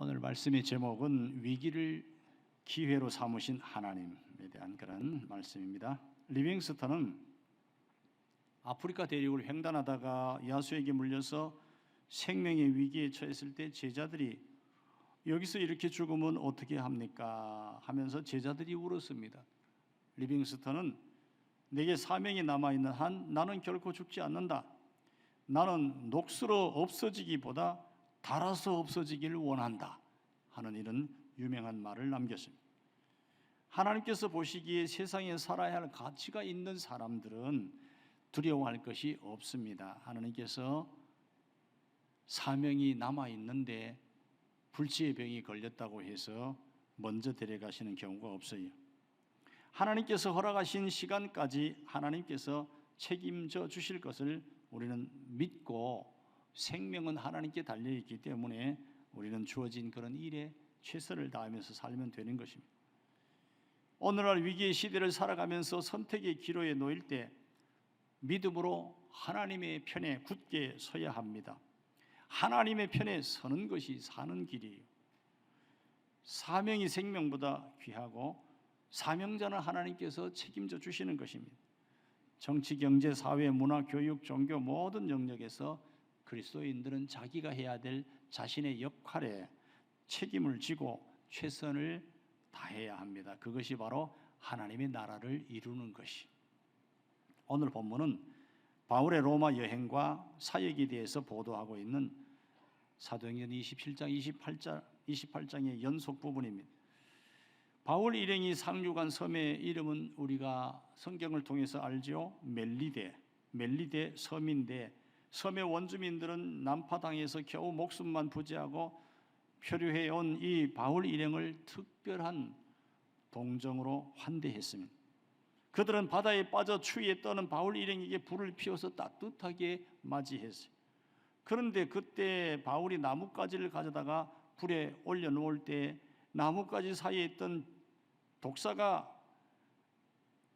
오늘 말씀의 제목은 위기를 기회로 삼으신 하나님에 대한 그런 말씀입니다. 리빙스턴은 아프리카 대륙을 횡단하다가 야수에게 물려서 생명의 위기에 처했을 때 제자들이 여기서 이렇게 죽으면 어떻게 합니까? 하면서 제자들이 울었습니다. 리빙스턴은 내게 사명이 남아있는 한 나는 결코 죽지 않는다. 나는 녹슬어 없어지기보다 닳아서 없어지기를 원한다 하는 이런 유명한 말을 남겼습니다. 하나님께서 보시기에 세상에 살아야 할 가치가 있는 사람들은 두려워할 것이 없습니다. 하나님께서 사명이 남아있는데 불치의 병이 걸렸다고 해서 먼저 데려가시는 경우가 없어요. 하나님께서 허락하신 시간까지 하나님께서 책임져 주실 것을 우리는 믿고 생명은 하나님께 달려있기 때문에 우리는 주어진 그런 일에 최선을 다하면서 살면 되는 것입니다. 오늘날 위기의 시대를 살아가면서 선택의 기로에 놓일 때 믿음으로 하나님의 편에 굳게 서야 합니다. 하나님의 편에 서는 것이 사는 길이에요. 사명이 생명보다 귀하고 사명자는 하나님께서 책임져 주시는 것입니다. 정치, 경제, 사회, 문화, 교육, 종교 모든 영역에서 그리스도인들은 자기가 해야 될 자신의 역할에 책임을 지고 최선을 다해야 합니다. 그것이 바로 하나님의 나라를 이루는 것이. 오늘 본문은 바울의 로마 여행과 사역에 대해서 보도하고 있는 사도행전 27장, 28장의 연속 부분입니다. 바울 일행이 상륙한 섬의 이름은 우리가 성경을 통해서 알죠. 멜리데 섬인데 섬의 원주민들은 난파 당해서 겨우 목숨만 부지하고 표류해 온 이 바울 일행을 특별한 동정으로 환대했습니다. 그들은 바다에 빠져 추위에 떠는 바울 일행에게 불을 피워서 따뜻하게 맞이했어요. 그런데 그때 바울이 나뭇가지를 가져다가 불에 올려놓을 때 나뭇가지 사이에 있던 독사가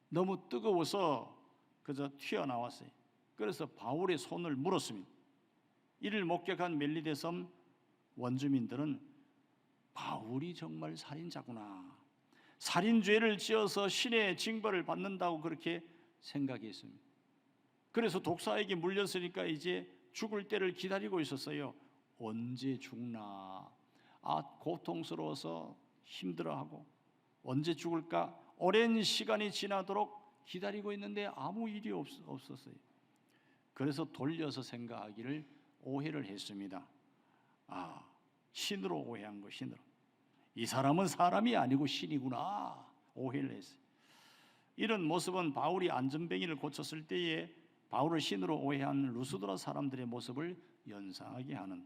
너무 뜨거워서 그저 튀어나왔어요. 그래서 바울의 손을 물었습니다. 이를 목격한 멜리데 섬 원주민들은 바울이 정말 살인자구나, 살인죄를 지어서 신의 징벌을 받는다고 그렇게 생각했습니다. 그래서 독사에게 물렸으니까 이제 죽을 때를 기다리고 있었어요. 언제 죽나, 고통스러워서 힘들어하고 언제 죽을까 오랜 시간이 지나도록 기다리고 있는데 아무 일이 없었어요. 그래서 돌려서 생각하기를 오해를 했습니다. 신으로 오해한 거, 신으로. 이 사람은 사람이 아니고 신이구나, 오해를 했어요. 이런 모습은 바울이 안전뱅이를 고쳤을 때에 바울을 신으로 오해한 루스드라 사람들의 모습을 연상하게 하는,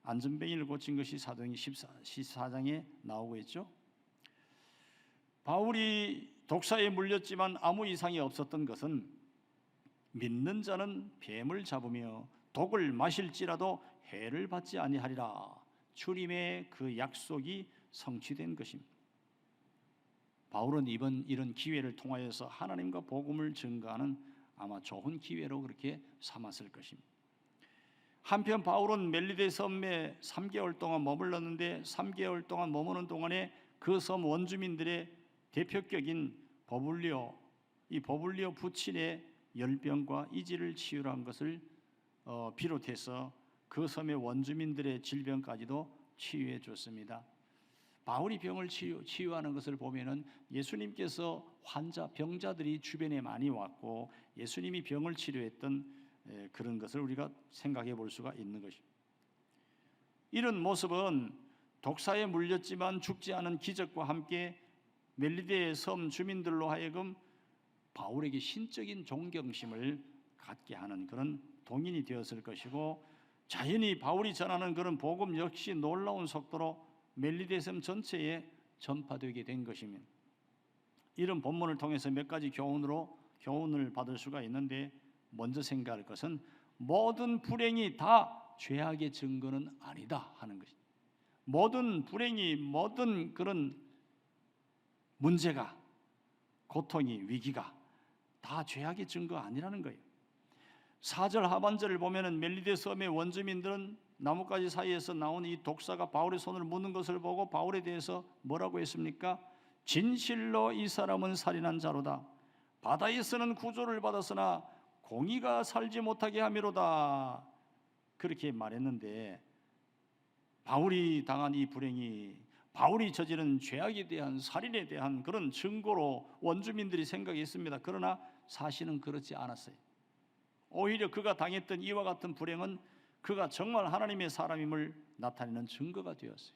안전뱅이를 고친 것이 사도행전 14장에 나오고 있죠. 바울이 독사에 물렸지만 아무 이상이 없었던 것은 믿는 자는 뱀을 잡으며 독을 마실지라도 해를 받지 아니하리라, 주님의 그 약속이 성취된 것입니다. 바울은 이런 기회를 통하여서 하나님과 복음을 증거하는 아마 좋은 기회로 그렇게 삼았을 것입니다. 한편 바울은 멜리데 섬에 3개월 동안 머물렀는데 3개월 동안 머무는 동안에 그 섬 원주민들의 대표격인 이 버블리오 부친의 열병과 이지를 치유한 것을 비롯해서 그 섬의 원주민들의 질병까지도 치유해 줬습니다. 바울이 병을 치유하는 것을 보면은 예수님께서 병자들이 주변에 많이 왔고 예수님이 병을 치료했던 그런 것을 우리가 생각해 볼 수가 있는 것입니다. 이런 모습은 독사에 물렸지만 죽지 않은 기적과 함께 멜리데의 섬 주민들로 하여금 바울에게 신적인 존경심을 갖게 하는 그런 동인이 되었을 것이고, 자연히 바울이 전하는 그런 복음 역시 놀라운 속도로 멜리데 섬 전체에 전파되게 된 것입니다. 이런 본문을 통해서 몇 가지 교훈을 받을 수가 있는데, 먼저 생각할 것은 모든 불행이 다 죄악의 증거는 아니다 하는 것입니다. 모든 불행이, 모든 그런 문제가, 고통이, 위기가 다 죄악의 증거 아니라는 거예요. 4절 하반절을 보면은 멜리데 섬의 원주민들은 나뭇가지 사이에서 나온 이 독사가 바울의 손을 묻는 것을 보고 바울에 대해서 뭐라고 했습니까? 진실로 이 사람은 살인한 자로다. 바다에서는 구조를 받았으나 공의가 살지 못하게 함이로다. 그렇게 말했는데, 바울이 당한 이 불행이, 바울이 저지른 죄악에 대한, 살인에 대한 그런 증거로 원주민들이 생각했습니다. 그러나 사실은 그렇지 않았어요. 오히려 그가 당했던 이와 같은 불행은 그가 정말 하나님의 사람임을 나타내는 증거가 되었어요.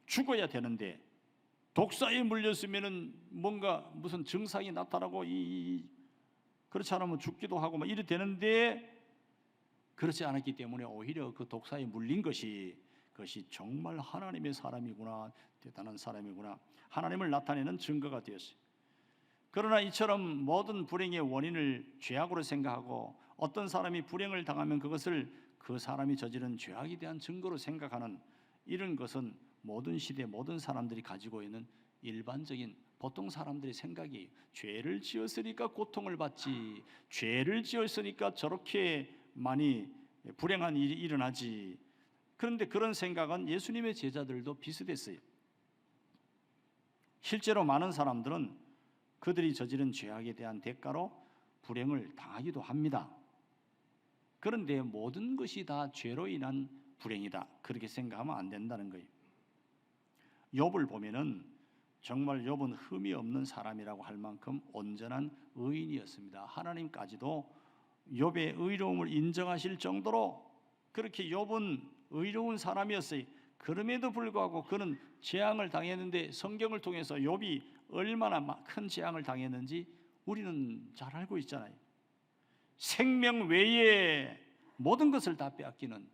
죽어야 되는데 독사에 물렸으면은 뭔가 무슨 증상이 나타나고 그렇지 않으면 죽기도 하고 막 이래 되는데, 그렇지 않았기 때문에 오히려 그 독사에 물린 그것이 정말 하나님의 사람이구나, 대단한 사람이구나, 하나님을 나타내는 증거가 되었어요. 그러나 이처럼 모든 불행의 원인을 죄악으로 생각하고 어떤 사람이 불행을 당하면 그것을 그 사람이 저지른 죄악에 대한 증거로 생각하는 이런 것은 모든 시대 모든 사람들이 가지고 있는 일반적인 보통 사람들의 생각이에요. 죄를 지었으니까 고통을 받지, 죄를 지었으니까 저렇게 많이 불행한 일이 일어나지. 그런데 그런 생각은 예수님의 제자들도 비슷했어요. 실제로 많은 사람들은 그들이 저지른 죄악에 대한 대가로 불행을 당하기도 합니다. 그런데 모든 것이 다 죄로 인한 불행이다, 그렇게 생각하면 안 된다는 거예요. 욥을 보면은 정말 욥은 흠이 없는 사람이라고 할 만큼 온전한 의인이었습니다. 하나님까지도 욥의 의로움을 인정하실 정도로 그렇게 욥은 의로운 사람이었어요. 그럼에도 불구하고 그는 재앙을 당했는데, 성경을 통해서 욥이 얼마나 큰 재앙을 당했는지 우리는 잘 알고 있잖아요. 생명 외에 모든 것을 다 빼앗기는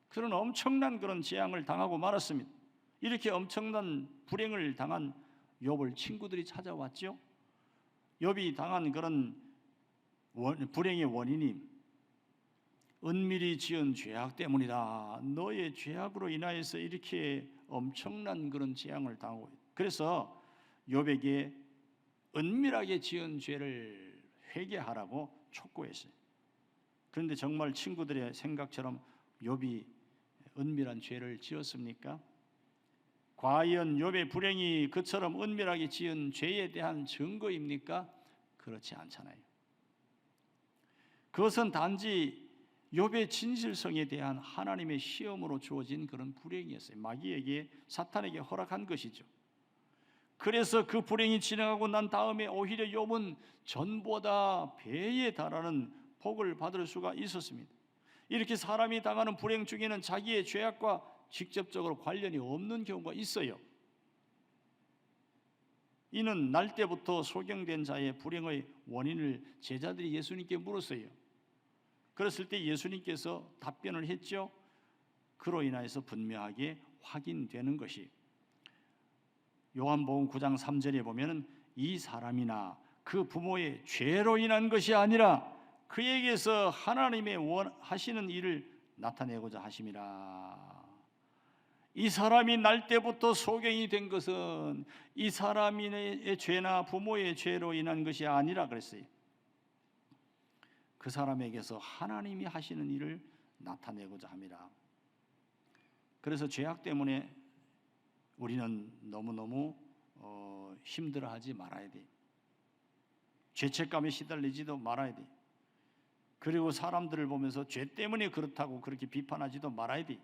그런 엄청난 그런 재앙을 당하고 말았습니다. 이렇게 엄청난 불행을 당한 욥을 친구들이 찾아왔죠. 욥이 당한 그런 불행의 원인이 은밀히 지은 죄악 때문이다. 너의 죄악으로 인하여서 이렇게 엄청난 그런 재앙을 당하고, 그래서 욥에게 은밀하게 지은 죄를 회개하라고 촉구했어요. 그런데 정말 친구들의 생각처럼 욥이 은밀한 죄를 지었습니까? 과연 욥의 불행이 그처럼 은밀하게 지은 죄에 대한 증거입니까? 그렇지 않잖아요. 그것은 단지 욥의 진실성에 대한 하나님의 시험으로 주어진 그런 불행이었어요. 마귀에게, 사탄에게 허락한 것이죠. 그래서 그 불행이 지나가고 난 다음에 오히려 욥은 전보다 배에 달하는 복을 받을 수가 있었습니다. 이렇게 사람이 당하는 불행 중에는 자기의 죄악과 직접적으로 관련이 없는 경우가 있어요. 이는 날 때부터 소경된 자의 불행의 원인을 제자들이 예수님께 물었어요. 그랬을 때 예수님께서 답변을 했죠. 그로 인하여서 분명하게 확인되는 것이, 요한복음 9장 3절에 보면은 이 사람이나 그 부모의 죄로 인한 것이 아니라 그에게서 하나님의 원하시는 일을 나타내고자 하심이라. 이 사람이 날 때부터 소경이 된 것은 이 사람의 죄나 부모의 죄로 인한 것이 아니라 그랬어요. 그 사람에게서 하나님이 하시는 일을 나타내고자 함이라. 그래서 죄악 때문에 우리는 너무너무 힘들어하지 말아야 돼. 죄책감에 시달리지도 말아야 돼. 그리고 사람들을 보면서 죄 때문에 그렇다고 그렇게 비판하지도 말아야 돼.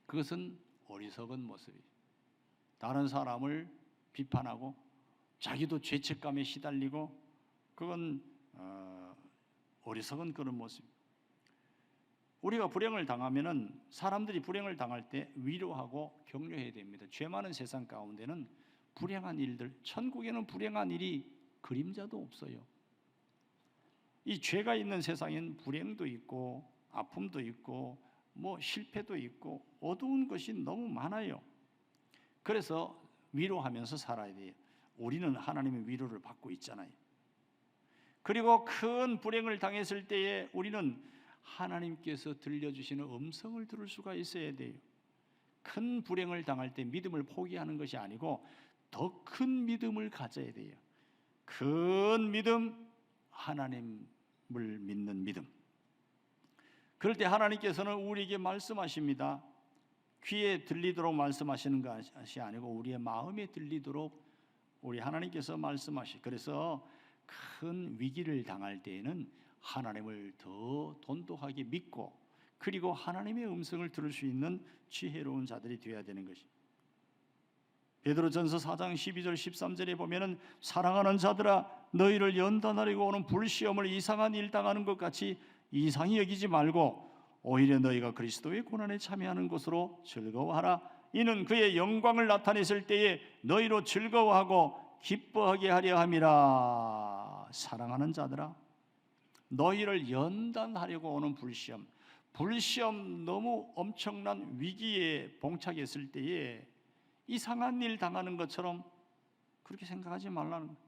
그것은 어리석은 모습이에요. 다른 사람을 비판하고 자기도 죄책감에 시달리고, 그건 어리석은 그런 모습. 우리가 불행을 당하면은, 사람들이 불행을 당할 때 위로하고 격려해야 됩니다. 죄 많은 세상 가운데는 불행한 일들, 천국에는 불행한 일이 그림자도 없어요. 이 죄가 있는 세상엔 불행도 있고 아픔도 있고 실패도 있고 어두운 것이 너무 많아요. 그래서 위로하면서 살아야 돼요. 우리는 하나님의 위로를 받고 있잖아요. 그리고 큰 불행을 당했을 때에 우리는 하나님께서 들려주시는 음성을 들을 수가 있어야 돼요. 큰 불행을 당할 때 믿음을 포기하는 것이 아니고 더 큰 믿음을 가져야 돼요. 큰 믿음, 하나님을 믿는 믿음. 그럴 때 하나님께서는 우리에게 말씀하십니다. 귀에 들리도록 말씀하시는 것이 아니고 우리의 마음에 들리도록 우리 하나님께서 말씀하시. 그래서 큰 위기를 당할 때에는 하나님을 더 돈독하게 믿고 그리고 하나님의 음성을 들을 수 있는 지혜로운 자들이 되어야 되는 것이. 베드로전서 4장 12절 13절에 보면은 사랑하는 자들아 너희를 연단하려고 오는 불시험을 이상한 일 당하는 것 같이 이상히 여기지 말고 오히려 너희가 그리스도의 고난에 참여하는 것으로 즐거워하라. 이는 그의 영광을 나타냈을 때에 너희로 즐거워하고 기뻐하게 하려 함이라. 사랑하는 자들아 너희를 연단하려고 오는 불시험 너무 엄청난 위기에 봉착했을 때에 이상한 일 당하는 것처럼 그렇게 생각하지 말라는 거예요.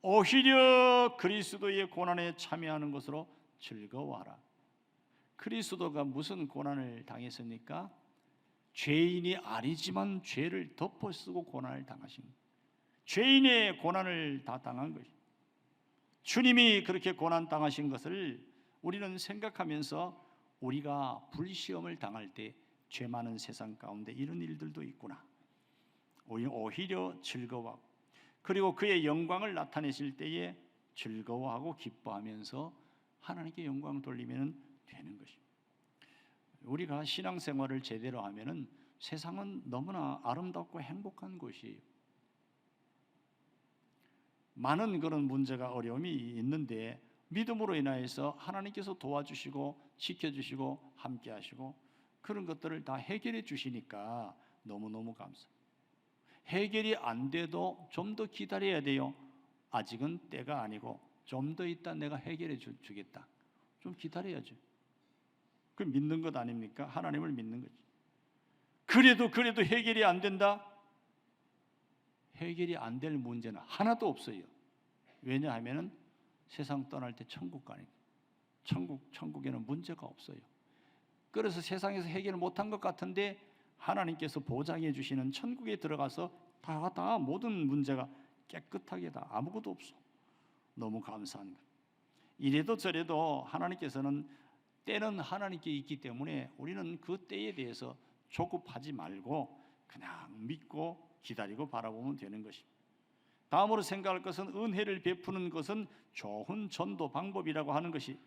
오히려 그리스도의 고난에 참여하는 것으로 즐거워하라. 그리스도가 무슨 고난을 당했습니까? 죄인이 아니지만 죄를 덮어쓰고 고난을 당하신 거예요. 죄인의 고난을 다 당한 것이에요. 주님이 그렇게 고난 당하신 것을 우리는 생각하면서 우리가 불시험을 당할 때 죄 많은 세상 가운데 이런 일들도 있구나. 오히려 즐거워하고 그리고 그의 영광을 나타내실 때에 즐거워하고 기뻐하면서 하나님께 영광 돌리면 되는 것입니다. 우리가 신앙생활을 제대로 하면은 세상은 너무나 아름답고 행복한 곳이에요. 많은 그런 문제가 어려움이 있는데 믿음으로 인하여서 하나님께서 도와주시고 지켜주시고 함께하시고 그런 것들을 다 해결해 주시니까 너무너무 감사합니다. 해결이 안 돼도 좀 더 기다려야 돼요. 아직은 때가 아니고 좀 더 있다 내가 해결해 주겠다. 좀 기다려야죠. 그 믿는 것 아닙니까? 하나님을 믿는 거지. 그래도 해결이 안 된다? 해결이 안 될 문제는 하나도 없어요. 왜냐하면 세상 떠날 때 천국 가니까. 천국에는 문제가 없어요. 그래서 세상에서 해결 못한 것 같은데 하나님께서 보장해 주시는 천국에 들어가서 다 모든 문제가 깨끗하게 다 아무것도 없어. 너무 감사한 것. 이래도 저래도 하나님께서는 때는 하나님께 있기 때문에 우리는 그 때에 대해서 조급하지 말고 그냥 믿고 기다리고 바라보면 되는 것입니다. 다음으로 생각할 것은 은혜를 베푸는 것은 좋은 전도 방법이라고 하는 것이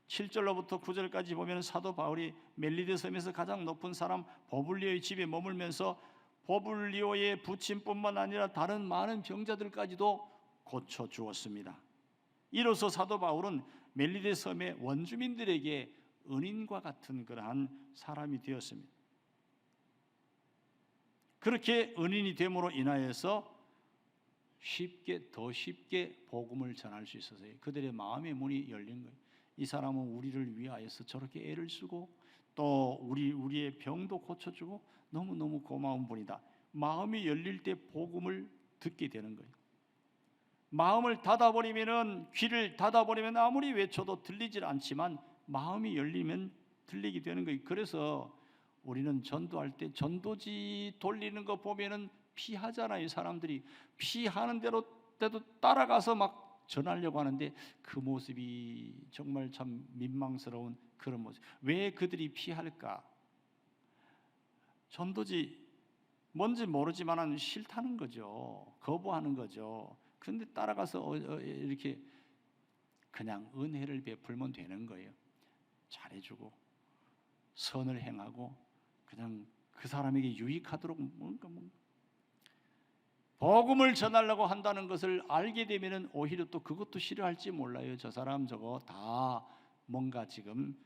7절로부터 9절까지 보면 사도 바울이 멜리데 섬에서 가장 높은 사람 보블리오의 집에 머물면서 보블리오의 부친뿐만 아니라 다른 많은 병자들까지도 고쳐 주었습니다. 이로써 사도 바울은 멜리데 섬의 원주민들에게 은인과 같은 그러한 사람이 되었습니다. 그렇게 은인이 됨으로 인하여서 더 쉽게 복음을 전할 수 있어서요. 그들의 마음의 문이 열린 거예요. 이 사람은 우리를 위하여서 저렇게 애를 쓰고 또 우리의 병도 고쳐주고 너무너무 고마운 분이다. 마음이 열릴 때 복음을 듣게 되는 거예요. 마음을 닫아버리면은 귀를 닫아버리면 아무리 외쳐도 들리질 않지만 마음이 열리면 들리게 되는 거예요. 그래서 우리는 전도할 때 전도지 돌리는 거 보면은 피하잖아요. 사람들이 피하는 대로 따라가서 막 전하려고 하는데 그 모습이 정말 참 민망스러운 그런 모습. 왜 그들이 피할까? 전도지 뭔지 모르지만은 싫다는 거죠. 거부하는 거죠. 그런데 따라가서 이렇게 그냥 은혜를 베풀면 되는 거예요. 잘해주고 선을 행하고 그냥 그 사람에게 유익하도록 뭔가 복음을 전하려고 한다는 것을 알게 되면은 오히려 또 그것도 싫어할지 몰라요. 저 사람 저거 다 뭔가 지금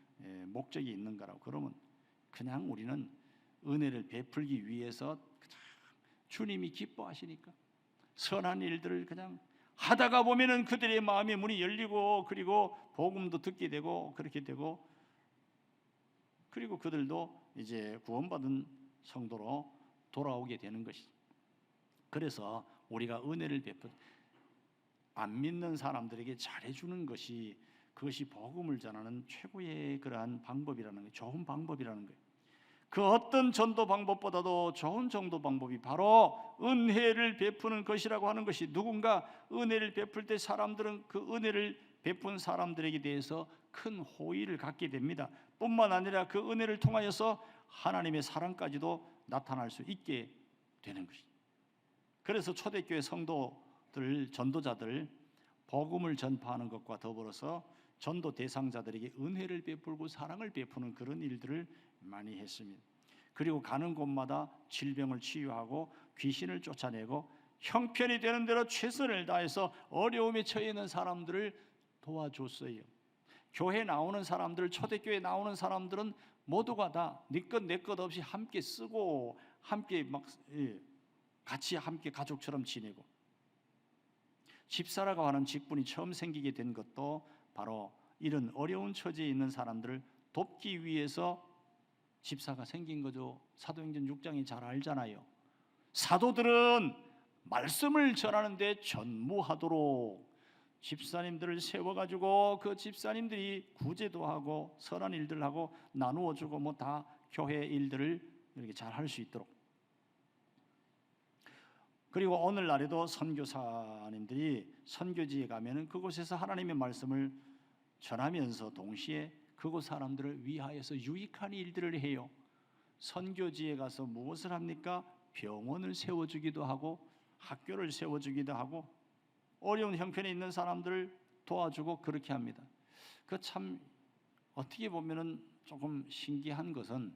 목적이 있는 거라고. 그러면 그냥 우리는 은혜를 베풀기 위해서 주님이 기뻐하시니까 선한 일들을 그냥 하다가 보면은 그들의 마음의 문이 열리고 그리고 복음도 듣게 되고 그렇게 되고 그리고 그들도 이제 구원받은 성도로 돌아오게 되는 것이죠. 그래서 우리가 은혜를 베푼 안 믿는 사람들에게 잘해주는 것이 그것이 복음을 전하는 최고의 그러한 방법이라는 거예요. 좋은 방법이라는 거예요. 그 어떤 전도 방법보다도 좋은 전도 방법이 바로 은혜를 베푸는 것이라고 하는 것이 누군가 은혜를 베풀 때 사람들은 그 은혜를 베푼 사람들에게 대해서 큰 호의를 갖게 됩니다. 뿐만 아니라 그 은혜를 통하여서 하나님의 사랑까지도 나타날 수 있게 되는 것이죠. 그래서 초대교회 성도들, 전도자들 복음을 전파하는 것과 더불어서 전도 대상자들에게 은혜를 베풀고 사랑을 베푸는 그런 일들을 많이 했습니다. 그리고 가는 곳마다 질병을 치유하고 귀신을 쫓아내고 형편이 되는 대로 최선을 다해서 어려움에 처해 있는 사람들을 도와줬어요. 교회 나오는 사람들, 초대교회 나오는 사람들은 모두가 다 네 것 내 것 없이 함께 쓰고 함께 같이 함께 가족처럼 지내고, 집사라고 하는 직분이 처음 생기게 된 것도 바로 이런 어려운 처지에 있는 사람들을 돕기 위해서 집사가 생긴 거죠. 사도행전 6장이 잘 알잖아요. 사도들은 말씀을 전하는데 전무하도록 집사님들을 세워가지고 그 집사님들이 구제도 하고 선한 일들 하고 나누어주고 뭐 다 교회 일들을 이렇게 잘 할 수 있도록. 그리고 오늘날에도 선교사님들이 선교지에 가면은 그곳에서 하나님의 말씀을 전하면서 동시에 그곳 사람들을 위하여서 유익한 일들을 해요. 선교지에 가서 무엇을 합니까? 병원을 세워주기도 하고 학교를 세워주기도 하고 어려운 형편에 있는 사람들을 도와주고 그렇게 합니다. 그 참 어떻게 보면은 조금 신기한 것은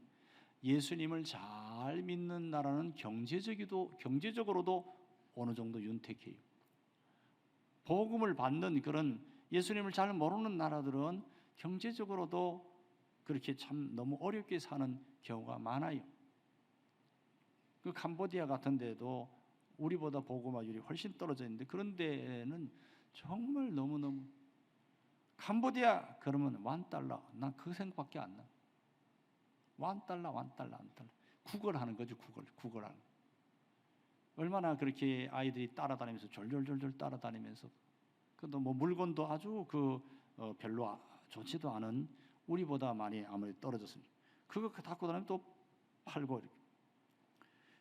예수님을 잘 믿는 나라는 경제적으로도 어느 정도 윤택해요. 복음을 받는 그런 예수님을 잘 모르는 나라들은 경제적으로도 그렇게 참 너무 어렵게 사는 경우가 많아요. 그 캄보디아 같은 데도 우리보다 복음화율이 훨씬 떨어져 있는데 그런 데는 정말 너무너무, 캄보디아 그러면 $1, 난 그 생각밖에 안 나. $1. 구걸하는 거죠. 구걸하는. 얼마나 그렇게 아이들이 따라다니면서 졸졸졸졸 따라다니면서 그도 뭐 물건도 아주 별로 좋지도 않은, 우리보다 많이 아무래도 떨어졌습니다. 그거 갖고 다니면 또 팔고 이렇게.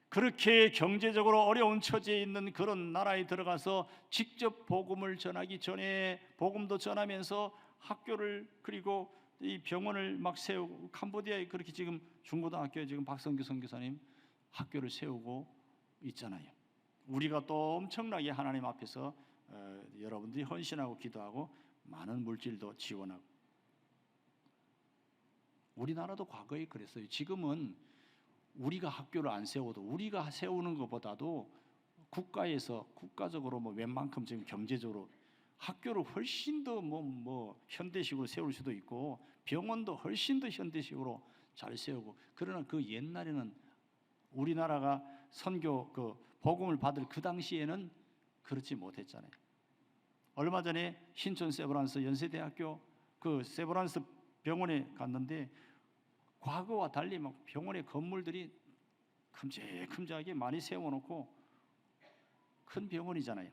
그렇게 경제적으로 어려운 처지에 있는 그런 나라에 들어가서 직접 복음을 전하기 전에 복음도 전하면서 학교를, 그리고 이 병원을 막 세우고, 캄보디아에 그렇게 지금 중고등학교에 지금 박성규 선교사님 학교를 세우고 있잖아요. 우리가 또 엄청나게 하나님 앞에서 여러분들이 헌신하고 기도하고 많은 물질도 지원하고. 우리나라도 과거에 그랬어요. 지금은 우리가 학교를 안 세워도, 우리가 세우는 것보다도 국가적으로 뭐 웬만큼 지금 경제적으로 학교를 훨씬 더 현대식으로 세울 수도 있고 병원도 훨씬 더 현대식으로 잘 세우고. 그러나 그 옛날에는 우리나라가 선교 복음을 받을 그 당시에는 그렇지 못했잖아요. 얼마 전에 신촌 세브란스 연세대학교 그 세브란스 병원에 갔는데 과거와 달리 막 병원의 건물들이 큼직큼직하게 많이 세워놓고 큰 병원이잖아요.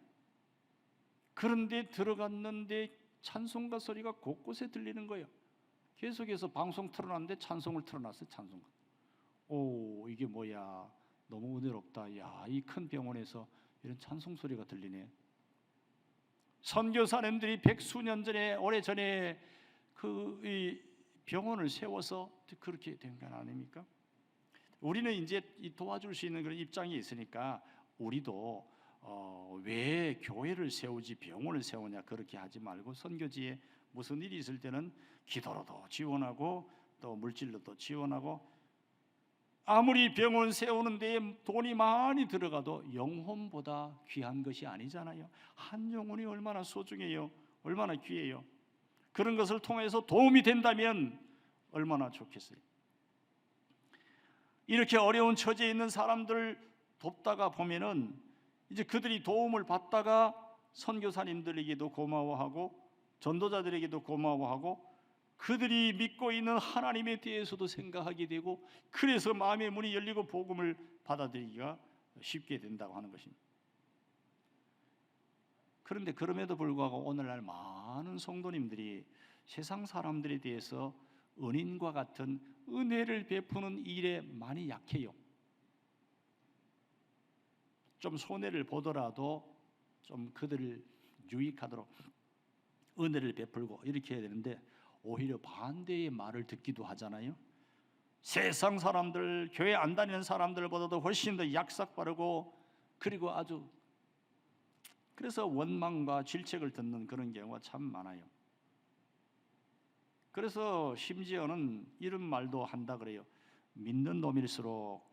그런데 들어갔는데 찬송가 소리가 곳곳에 들리는 거예요. 계속해서 방송 틀어놨는데 찬송을 틀어놨어요. 찬송가. 오, 이게 뭐야, 너무 은혜롭다. 야, 이 큰 병원에서 이런 찬송 소리가 들리네. 선교사님들이 백수년 전에, 오래전에 이 병원을 세워서 그렇게 된 건 아닙니까? 우리는 이제 도와줄 수 있는 그런 입장이 있으니까 우리도 왜 교회를 세우지 병원을 세우냐 그렇게 하지 말고, 선교지에 무슨 일이 있을 때는 기도로도 지원하고 또 물질로도 지원하고, 아무리 병원 세우는 데에 돈이 많이 들어가도 영혼보다 귀한 것이 아니잖아요. 한 영혼이 얼마나 소중해요. 얼마나 귀해요. 그런 것을 통해서 도움이 된다면 얼마나 좋겠어요. 이렇게 어려운 처지에 있는 사람들을 돕다가 보면은 이제 그들이 도움을 받다가 선교사님들에게도 고마워하고 전도자들에게도 고마워하고 그들이 믿고 있는 하나님에 대해서도 생각하게 되고, 그래서 마음의 문이 열리고 복음을 받아들이기가 쉽게 된다고 하는 것입니다. 그런데 그럼에도 불구하고 오늘날 많은 성도님들이 세상 사람들에 대해서 은인과 같은 은혜를 베푸는 일에 많이 약해요. 좀 손해를 보더라도 좀 그들을 유익하도록 은혜를 베풀고 이렇게 해야 되는데, 오히려 반대의 말을 듣기도 하잖아요. 세상 사람들, 교회 안 다니는 사람들보다도 훨씬 더 약삭 빠르고, 그리고 아주, 그래서 원망과 질책을 듣는 그런 경우가 참 많아요. 그래서 심지어는 이런 말도 한다 그래요. 믿는 놈일수록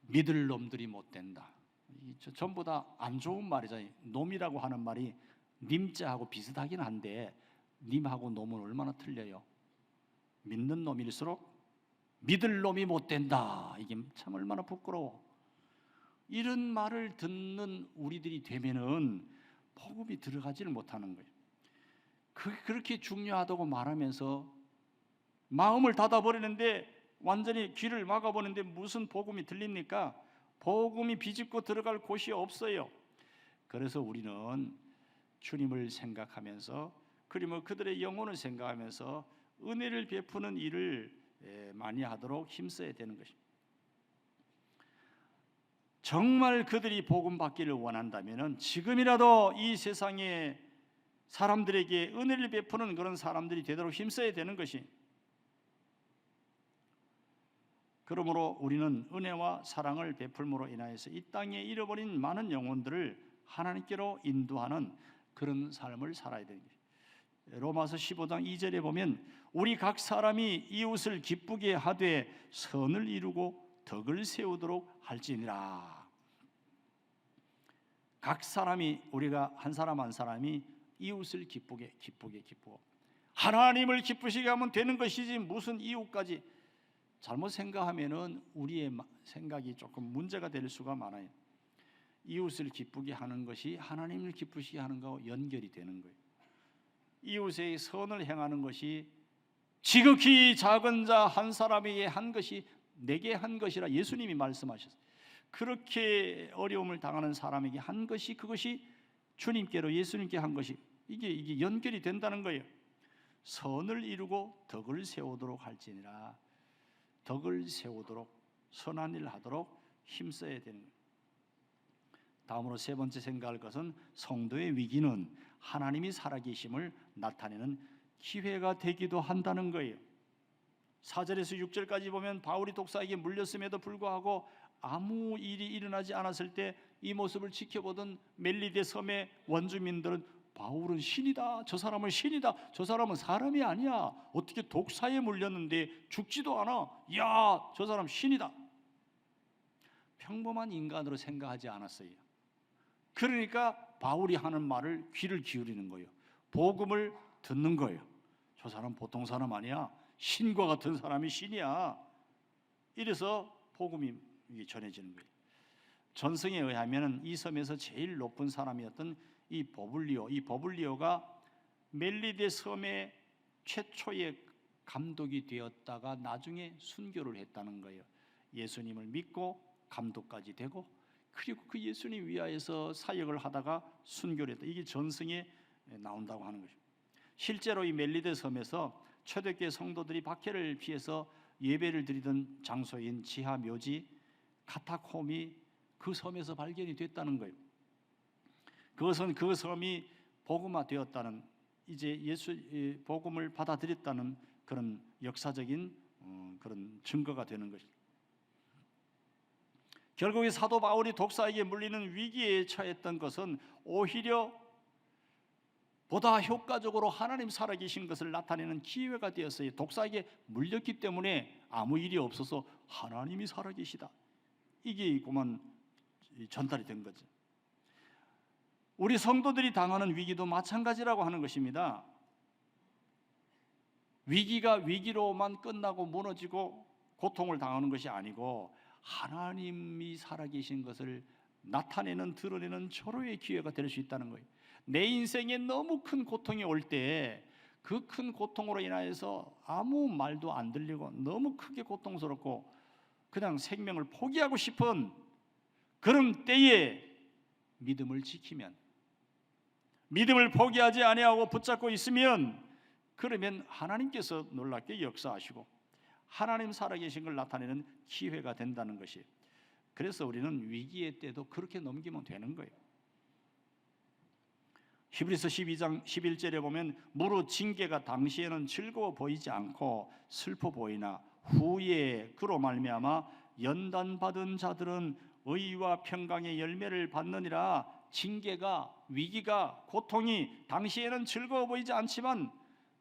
믿을 놈들이 못 된다. 전부 다 안 좋은 말이잖아요. 놈이라고 하는 말이 님자하고 비슷하긴 한데 님하고 놈은 얼마나 틀려요. 믿는 놈일수록 믿을 놈이 못 된다. 이게 참 얼마나 부끄러워. 이런 말을 듣는 우리들이 되면은 복음이 들어가지를 못하는 거예요. 그렇게 중요하다고 말하면서 마음을 닫아버리는데, 완전히 귀를 막아버리는데 무슨 복음이 들립니까? 복음이 비집고 들어갈 곳이 없어요. 그래서 우리는 주님을 생각하면서, 그리고 그들의 영혼을 생각하면서 은혜를 베푸는 일을 많이 하도록 힘써야 되는 것입니다. 정말 그들이 복음 받기를 원한다면 지금이라도 이 세상에 사람들에게 은혜를 베푸는 그런 사람들이 되도록 힘써야 되는 것이, 그러므로 우리는 은혜와 사랑을 베풀므로 인하여서 이 땅에 잃어버린 많은 영혼들을 하나님께로 인도하는 그런 삶을 살아야 되는 거예요. 로마서 15장 2절에 보면 우리 각 사람이 이웃을 기쁘게 하되 선을 이루고 덕을 세우도록 할지니라. 각 사람이, 우리가 한 사람 한 사람이 이웃을 기쁘게 하나님을 기쁘시게 하면 되는 것이지 무슨 이웃까지. 잘못 생각하면은 우리의 생각이 조금 문제가 될 수가 많아요. 이웃을 기쁘게 하는 것이 하나님을 기쁘시게 하는 것과 연결이 되는 거예요. 이웃의 선을 행하는 것이 지극히 작은 자 한 사람에게 한 것이 내게 한 것이라 예수님이 말씀하셨어요. 그렇게 어려움을 당하는 사람에게 한 것이, 그것이 주님께로, 예수님께 한 것이, 이게 연결이 된다는 거예요. 선을 이루고 덕을 세우도록 할지니라. 덕을 세우도록, 선한 일 하도록 힘써야 되는 거예요. 다음으로 세 번째 생각할 것은 성도의 위기는 하나님이 살아계심을 나타내는 기회가 되기도 한다는 거예요. 4절에서 6절까지 보면 바울이 독사에게 물렸음에도 불구하고 아무 일이 일어나지 않았을 때 이 모습을 지켜보던 멜리데 섬의 원주민들은 바울은 신이다, 저 사람은 신이다, 저 사람은 사람이 아니야, 어떻게 독사에 물렸는데 죽지도 않아, 이야 저 사람 신이다, 평범한 인간으로 생각하지 않았어요. 그러니까 바울이 하는 말을 귀를 기울이는 거예요. 복음을 듣는 거예요. 저 사람 보통 사람 아니야, 신과 같은 사람이 신이야. 이래서 복음이 전해지는 거예요. 전승에 의하면 이 섬에서 제일 높은 사람이었던 이 버블리오가 멜리데 섬의 최초의 감독이 되었다가 나중에 순교를 했다는 거예요. 예수님을 믿고 감독까지 되고, 그리고 그 예수님 위하여서 사역을 하다가 순교를 했다. 이게 전승에 나온다고 하는 것입니다. 실제로 이 멜리데 섬에서 초대교회 성도들이 박해를 피해서 예배를 드리던 장소인 지하 묘지 카타콤이 그 섬에서 발견이 됐다는 거예요. 그것은 그 섬이 복음화되었다는, 이제 예수 복음을 받아들였다는 그런 역사적인 그런 증거가 되는 것입니다. 결국에 사도 바울이 독사에게 물리는 위기에 처했던 것은 오히려 보다 효과적으로 하나님 살아계신 것을 나타내는 기회가 되었어요. 독사에게 물렸기 때문에 아무 일이 없어서 하나님이 살아계시다, 이게 그만 전달이 된 거죠. 우리 성도들이 당하는 위기도 마찬가지라고 하는 것입니다. 위기가 위기로만 끝나고 무너지고 고통을 당하는 것이 아니고 하나님이 살아계신 것을 나타내는, 드러내는 절호의 기회가 될 수 있다는 거예요. 내 인생에 너무 큰 고통이 올 때 그 큰 고통으로 인하여서 아무 말도 안 들리고 너무 크게 고통스럽고 그냥 생명을 포기하고 싶은 그런 때에 믿음을 지키면, 믿음을 포기하지 아니하고 붙잡고 있으면, 그러면 하나님께서 놀랍게 역사하시고 하나님 살아계신 걸 나타내는 기회가 된다는 것이에요. 그래서 우리는 위기의 때도 그렇게 넘기면 되는 거예요. 히브리서 12장 11절에 보면 무릇 징계가 당시에는 즐거워 보이지 않고 슬퍼 보이나 후에 그로 말미암아 연단받은 자들은 의와 평강의 열매를 받느니라. 징계가, 위기가, 고통이 당시에는 즐거워 보이지 않지만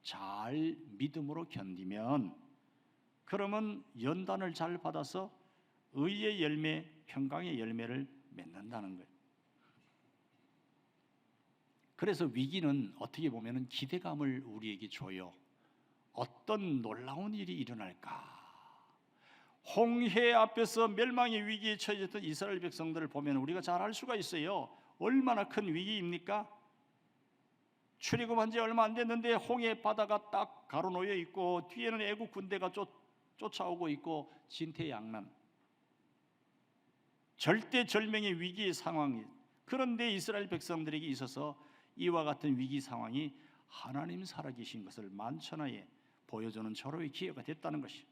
잘 믿음으로 견디면, 그러면 연단을 잘 받아서 의의 열매, 평강의 열매를 맺는다는 거예요. 그래서 위기는 어떻게 보면 기대감을 우리에게 줘요. 어떤 놀라운 일이 일어날까? 홍해 앞에서 멸망의 위기에 처해졌던 이스라엘 백성들을 보면 우리가 잘 알 수가 있어요. 얼마나 큰 위기입니까? 출애굽한 지 얼마 안 됐는데 홍해 바다가 딱 가로놓여 있고 뒤에는 애국 군대가 쫓아오고 있고 진퇴양난, 절대절명의 위기의 상황이. 그런데 이스라엘 백성들에게 있어서 이와 같은 위기 상황이 하나님 살아계신 것을 만천하에 보여주는 절호의 기회가 됐다는 것이.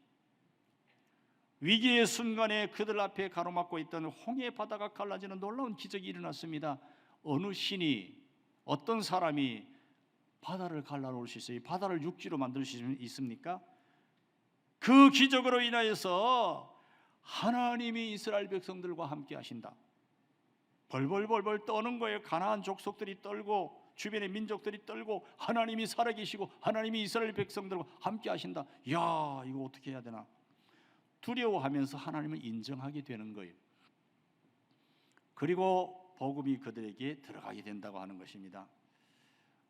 위기의 순간에 그들 앞에 가로막고 있던 홍해 바다가 갈라지는 놀라운 기적이 일어났습니다. 어느 신이, 어떤 사람이 바다를 갈라놓을 수 있어요? 바다를 육지로 만들 수 있습니까? 그 기적으로 인하여서 하나님이 이스라엘 백성들과 함께 하신다. 벌벌벌벌 떠는 거예요. 가나안 족속들이 떨고 주변의 민족들이 떨고 하나님이 살아계시고 하나님이 이스라엘 백성들과 함께 하신다. 야, 이거 어떻게 해야 되나? 두려워하면서 하나님을 인정하게 되는 거예요. 그리고 복음이 그들에게 들어가게 된다고 하는 것입니다.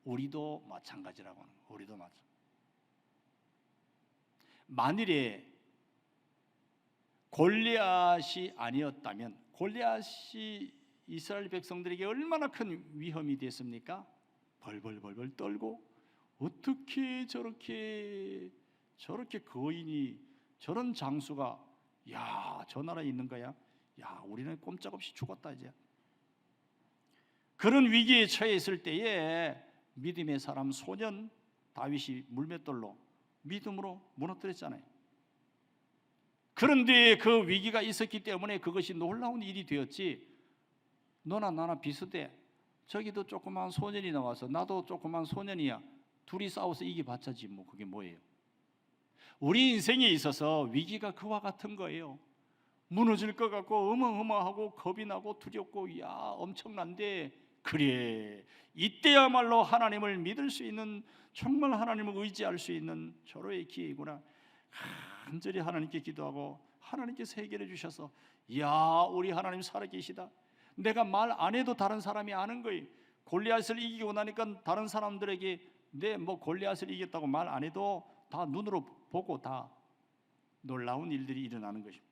우리도 마찬가지라고 하는 거예요. 우리도 마찬가지. 만일에 골리앗이 아니었다면, 골리앗이 이스라엘 백성들에게 얼마나 큰 위험이 됐습니까? 벌벌벌벌 떨고 어떻게 저렇게 거인이, 저런 장수가, 야, 저 나라에 있는 거야? 야, 우리는 꼼짝없이 죽었다 이제. 그런 위기에 처해 있을 때에 믿음의 사람 소년 다윗이 물맷돌로 믿음으로 무너뜨렸잖아요. 그런데 그 위기가 있었기 때문에 그것이 놀라운 일이 되었지. 너나 나나 비슷해. 저기도 조그만 소년이 나와서 나도 조그만 소년이야. 둘이 싸워서 이기봤자지 뭐 그게 뭐예요. 우리 인생에 있어서 위기가 그와 같은 거예요. 무너질 것 같고 어마어마하고 겁이 나고 두렵고 야 엄청난데, 그래 이때야말로 하나님을 믿을 수 있는, 정말 하나님을 의지할 수 있는 절호의 기회이구나. 간절히 하나님께 기도하고 하나님께서 해결해 주셔서, 야 우리 하나님 살아계시다. 내가 말 안 해도 다른 사람이 아는 거예요. 골리앗을 이기고 나니까 다른 사람들에게 내 뭐 골리앗을 이겼다고 말 안 해도 다 눈으로 보고 다 놀라운 일들이 일어나는 것입니다.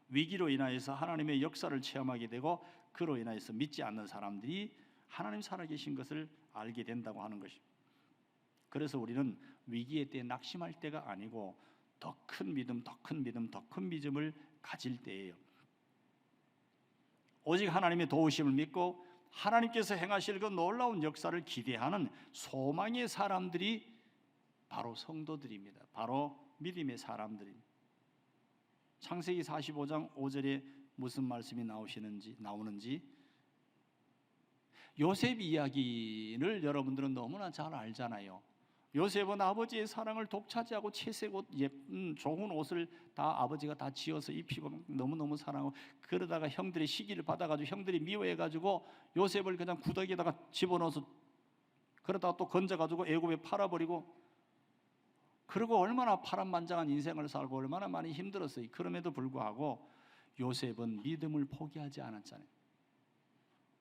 위기로 인하여서 하나님의 역사를 체험하게 되고 그로 인하여서 믿지 않는 사람들이 하나님 살아계신 것을 알게 된다고 하는 것입니다. 그래서 우리는 위기에 때 낙심할 때가 아니고 더 큰 믿음, 더 큰 믿음, 더 큰 믿음을 가질 때예요. 오직 하나님의 도우심을 믿고 하나님께서 행하실 그 놀라운 역사를 기대하는 소망의 사람들이 바로 성도들입니다. 바로 믿음의 사람들입니다. 창세기 45장 5절에 무슨 말씀이 나오는지 요셉 이야기를 여러분들은 너무나 잘 알잖아요. 요셉은 아버지의 사랑을 독차지하고 채색 옷, 예쁜 좋은 옷을 다 아버지가 다 지어서 입히고 너무너무 사랑하고, 그러다가 형들이 시기를 받아가지고 형들이 미워해가지고 요셉을 그냥 구더기에다가 집어넣어서 그러다가 또 건져가지고 애굽에 팔아버리고, 그리고 얼마나 파란만장한 인생을 살고 얼마나 많이 힘들었어요. 그럼에도 불구하고 요셉은 믿음을 포기하지 않았잖아요.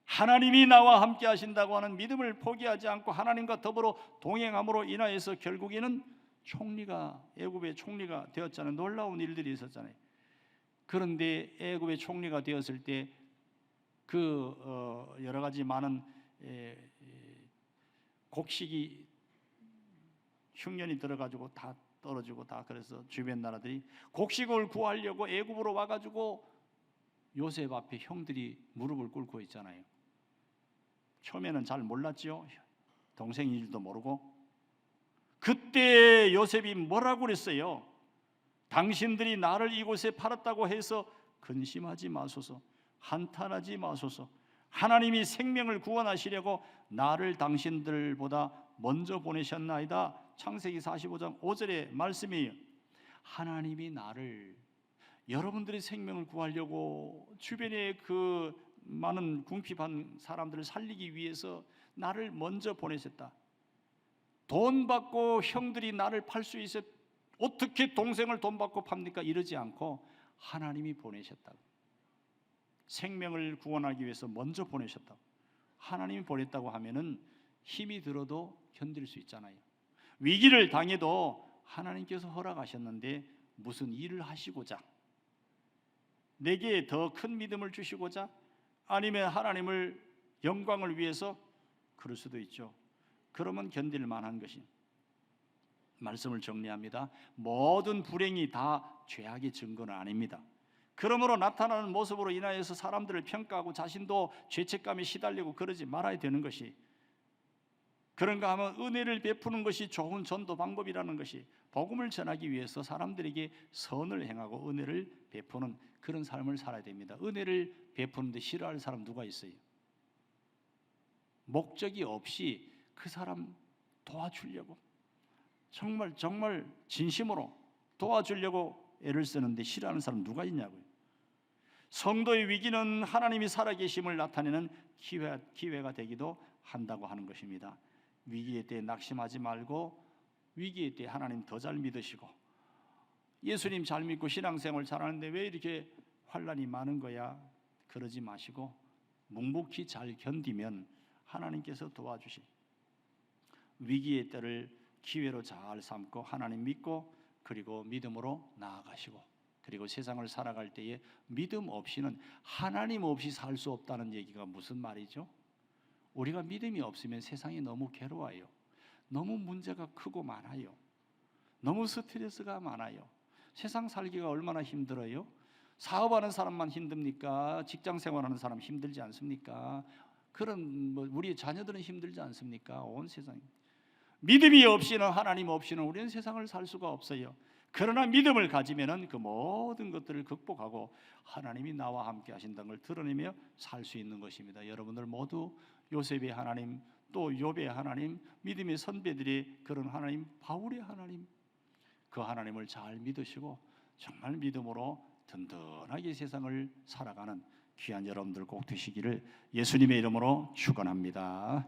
하나님이 나와 함께 하신다고 하는 믿음을 포기하지 않고 하나님과 더불어 동행함으로 인하여서 결국에는 애굽의 총리가 되었잖아요. 놀라운 일들이 있었잖아요. 그런데 애굽의 총리가 되었을 때 그 여러 가지 많은 곡식이 흉년이 들어가지고 다 떨어지고 다, 그래서 주변 나라들이 곡식을 구하려고 애굽으로 와가지고 요셉 앞에 형들이 무릎을 꿇고 있잖아요. 처음에는 잘 몰랐지요. 동생인 줄도 모르고. 그때 요셉이 뭐라고 그랬어요? 당신들이 나를 이곳에 팔았다고 해서 근심하지 마소서, 한탄하지 마소서. 하나님이 생명을 구원하시려고 나를 당신들보다 먼저 보내셨나이다. 창세기 45장 5절의 말씀이에요. 하나님이 나를, 여러분들의 생명을 구하려고 주변에 그 많은 궁핍한 사람들을 살리기 위해서 나를 먼저 보내셨다. 돈 받고 형들이 나를 팔 수 있어, 어떻게 동생을 돈 받고 팝니까? 이러지 않고 하나님이 보내셨다고. 생명을 구원하기 위해서 먼저 보내셨다고. 하나님이 보냈다고 하면은 힘이 들어도 견딜 수 있잖아요. 위기를 당해도 하나님께서 허락하셨는데 무슨 일을 하시고자, 내게 더 큰 믿음을 주시고자, 아니면 하나님을 영광을 위해서, 그럴 수도 있죠. 그러면 견딜 만한 것이, 말씀을 정리합니다. 모든 불행이 다 죄악의 증거는 아닙니다. 그러므로 나타나는 모습으로 인하여서 사람들을 평가하고 자신도 죄책감에 시달리고 그러지 말아야 되는 것이, 그런가 하면 은혜를 베푸는 것이 좋은 전도 방법이라는 것이, 복음을 전하기 위해서 사람들에게 선을 행하고 은혜를 베푸는 그런 삶을 살아야 됩니다. 은혜를 베푸는데 싫어할 사람 누가 있어요? 목적이 없이 그 사람 도와주려고, 정말 진심으로 도와주려고 애를 쓰는데 싫어하는 사람 누가 있냐고요. 성도의 위기는 하나님이 살아계심을 나타내는 기회가 되기도 한다고 하는 것입니다. 위기에 대해 낙심하지 말고, 위기에 대해 하나님 더 잘 믿으시고, 예수님 잘 믿고 신앙생활 잘하는데 왜 이렇게 환난이 많은 거야? 그러지 마시고 묵묵히 잘 견디면 하나님께서 도와주시, 위기의 때를 기회로 잘 삼고 하나님 믿고, 그리고 믿음으로 나아가시고, 그리고 세상을 살아갈 때에 믿음 없이는, 하나님 없이 살 수 없다는 얘기가 무슨 말이죠? 우리가 믿음이 없으면 세상이 너무 괴로워요. 너무 문제가 크고 많아요. 너무 스트레스가 많아요. 세상 살기가 얼마나 힘들어요? 사업하는 사람만 힘듭니까? 직장 생활하는 사람 힘들지 않습니까? 그런 우리 자녀들은 힘들지 않습니까? 온 세상이. 믿음이 없이는, 하나님 없이는 우리는 세상을 살 수가 없어요. 그러나 믿음을 가지면은 그 모든 것들을 극복하고 하나님이 나와 함께 하신다는 걸 드러내며 살 수 있는 것입니다. 여러분들 모두 요셉의 하나님, 또 욥의 하나님, 믿음의 선배들이 그런 하나님, 바울의 하나님, 그 하나님을 잘 믿으시고 정말 믿음으로 든든하게 세상을 살아가는 귀한 여러분들 꼭 되시기를 예수님의 이름으로 축원합니다.